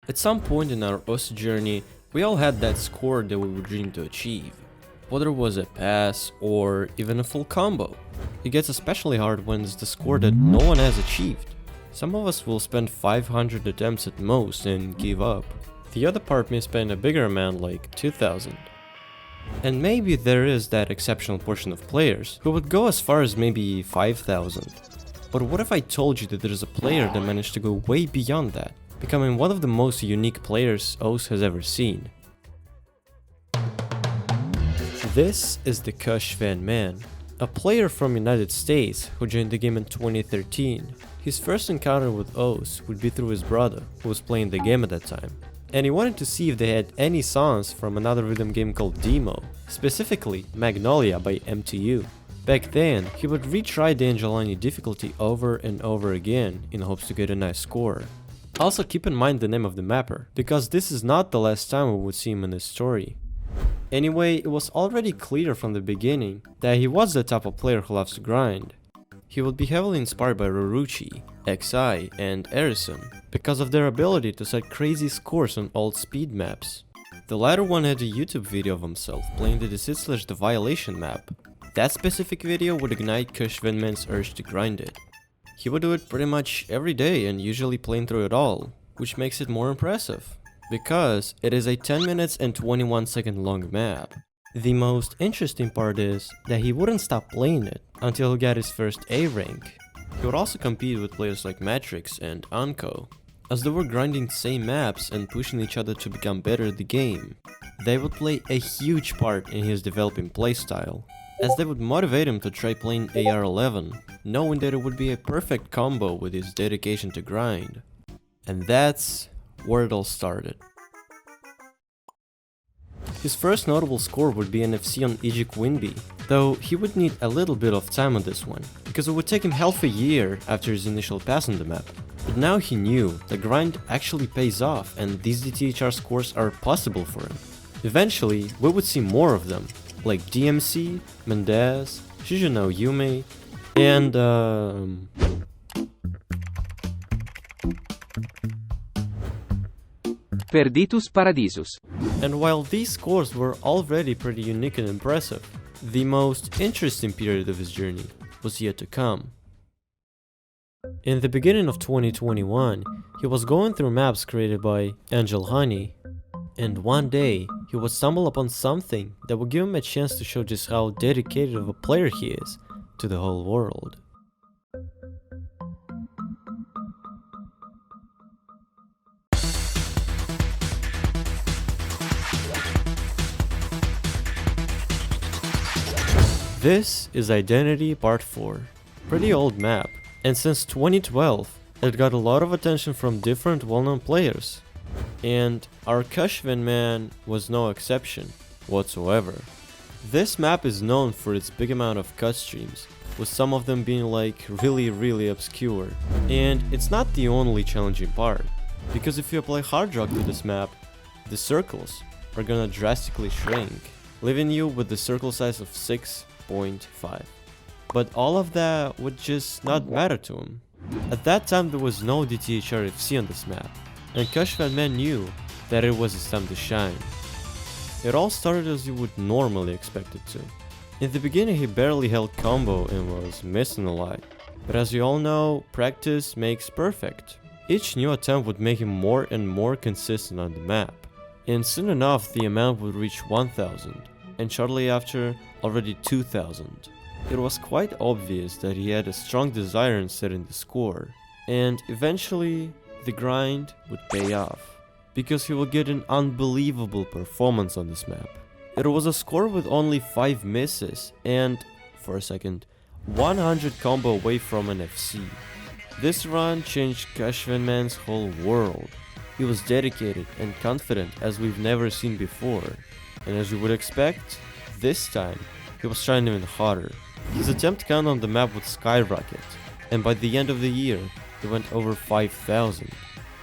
At some point in our OS journey, we all had that score that we would dream to achieve, whether it was a pass or even a full combo. It gets especially hard when it's the score that no one has achieved. Some of us will spend 500 attempts at most and give up. The other part may spend a bigger amount, like 2000. And maybe there is that exceptional portion of players who would go as far as maybe 5000. But what if I told you that there's a player that managed to go way beyond that, becoming one of the most unique players OS has ever seen? This is TheKushVanMan, a player from United States who joined the game in 2013. His first encounter with OS would be through his brother, who was playing the game at that time, and he wanted to see if they had any songs from another rhythm game called Demo, specifically Magnolia by MTU. Back then, he would retry the Angelani difficulty over and over again in hopes to get a nice score. Also keep in mind the name of the mapper, because this is not the last time we would see him in this story. Anyway, it was already clear from the beginning that he was the type of player who loves to grind. He would be heavily inspired by Ruruchi, XI, and Erison because of their ability to set crazy scores on old speed maps. The latter one had a YouTube video of himself playing the Deceit/the Violation map. That specific video would ignite KushVanMan's urge to grind it. He would do it pretty much every day and usually playing through it all, which makes it more impressive, because it is a 10 minutes and 21 second long map. The most interesting part is that he wouldn't stop playing it until he got his first A rank. He would also compete with players like Matrix and Anko, as they were grinding same maps and pushing each other to become better at the game. They would play a huge part in his developing playstyle, as they would motivate him to try playing AR-11, knowing that it would be a perfect combo with his dedication to grind. And that's where it all started. His first notable score would be an FC on Iji Quinby, though he would need a little bit of time on this one, because it would take him half a year after his initial pass on the map. But now he knew the grind actually pays off and these DTHR scores are possible for him. Eventually, we would see more of them, like DMC, Mendez, Shijuno Yume, and Perditus Paradisus. And while these scores were already pretty unique and impressive, the most interesting period of his journey was yet to come. In the beginning of 2021, he was going through maps created by Angel Honey, and one day he would stumble upon something that would give him a chance to show just how dedicated of a player he is to the whole world. This is Identity Part 4. Pretty old map, and since 2012, it got a lot of attention from different well-known players. And our KushVanMan was no exception whatsoever. This map is known for its big amount of cut streams, with some of them being like really obscure. And it's not the only challenging part, because if you apply hard rock to this map, the circles are gonna drastically shrink, leaving you with the circle size of 6.5. But all of that would just not matter to him. At that time there was no DTHR FC on this map, and KushVanMan knew that it was his time to shine. It all started as you would normally expect it to. In the beginning he barely held combo and was missing a lot, but as you all know, practice makes perfect. Each new attempt would make him more and more consistent on the map, and soon enough the amount would reach 1000, and shortly after, already 2000. It was quite obvious that he had a strong desire in setting the score, and eventually the grind would pay off, because he would get an unbelievable performance on this map. It was a score with only 5 misses and, for a second, 100 combo away from an FC. This run changed KushVanMan's whole world. He was dedicated and confident as we've never seen before, and as you would expect, this time he was trying even harder. His attempt count on the map would skyrocket, and by the end of the year, he went over 5000.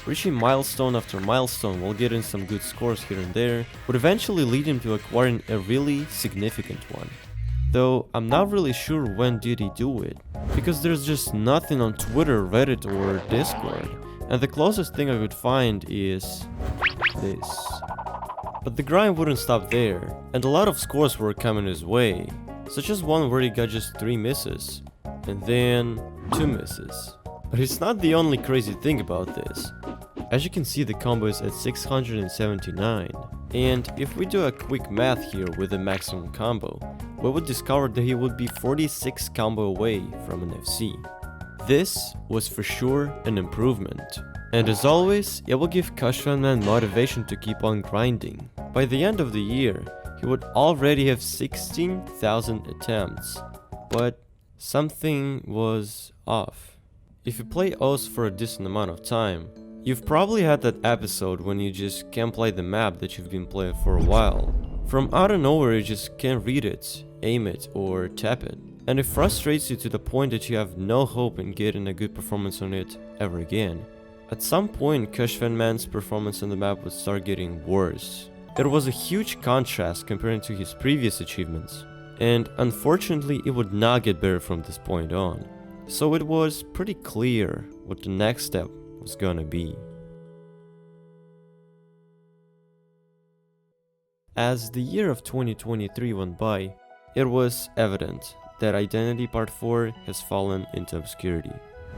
Reaching milestone after milestone while getting some good scores here and there would eventually lead him to acquiring a really significant one. Though I'm not really sure when did he do it, because there's just nothing on Twitter, Reddit or Discord and the closest thing I could find is this. But the grind wouldn't stop there, and a lot of scores were coming his way, such as one where he got just 3 misses, and then 2 misses. But it's not the only crazy thing about this. As you can see, the combo is at 679, and if we do a quick math here with the maximum combo, we would discover that he would be 46 combo away from an FC. This was for sure an improvement. And as always, it will give kushvinman motivation to keep on grinding. By the end of the year, he would already have 16,000 attempts, but something was off. If you play O's for a decent amount of time, you've probably had that episode when you just can't play the map that you've been playing for a while. From out of nowhere you just can't read it, aim it, or tap it. And it frustrates you to the point that you have no hope in getting a good performance on it ever again. At some point, kushvinman's performance on the map would start getting worse. It was a huge contrast comparing to his previous achievements, and unfortunately it would not get better from this point on. So it was pretty clear what the next step was gonna be. As the year of 2023 went by, it was evident that Identity Part 4 has fallen into obscurity.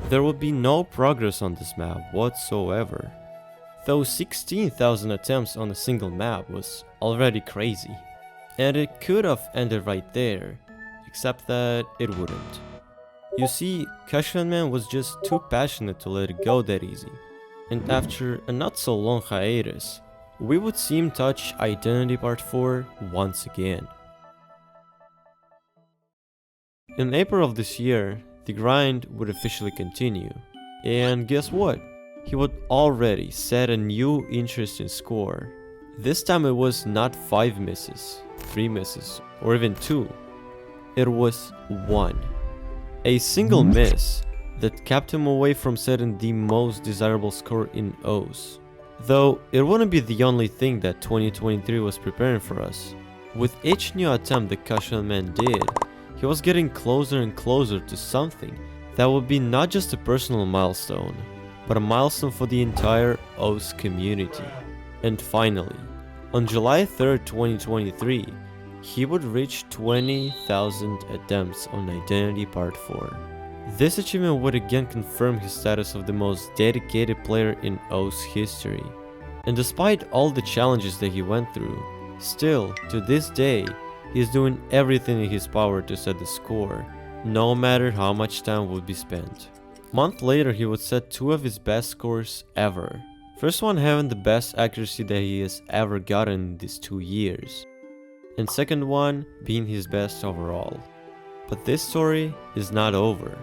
There would be no progress on this map whatsoever. Though 16,000 attempts on a single map was already crazy. And it could have ended right there, except that it wouldn't. You see, kushvinman was just too passionate to let it go that easy. And after a not so long hiatus, we would see him touch Identity Part 4 once again. In April of this year, the grind would officially continue. And guess what? He would already set a new interesting score. This time it was not 5 misses, 3 misses, or even 2. It was 1. A single miss that kept him away from setting the most desirable score in O's. Though it wouldn't be the only thing that 2023 was preparing for us. With each new attempt that kushvinman did, he was getting closer and closer to something that would be not just a personal milestone, but a milestone for the entire O's community. And finally, on July 3rd, 2023, he would reach 20,000 attempts on Identity Part 4. This achievement would again confirm his status of the most dedicated player in O's history. And despite all the challenges that he went through, still, to this day, he is doing everything in his power to set the score, no matter how much time would be spent. A month later, he would set 2 of his best scores ever. First one having the best accuracy that he has ever gotten in these 2 years, and second one being his best overall. But this story is not over,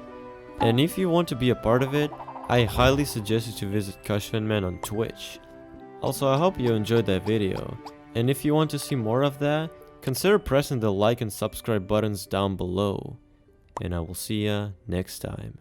and if you want to be a part of it, I highly suggest you to visit kushvinman on Twitch. Also, I hope you enjoyed that video, and if you want to see more of that, consider pressing the like and subscribe buttons down below, and I will see ya next time.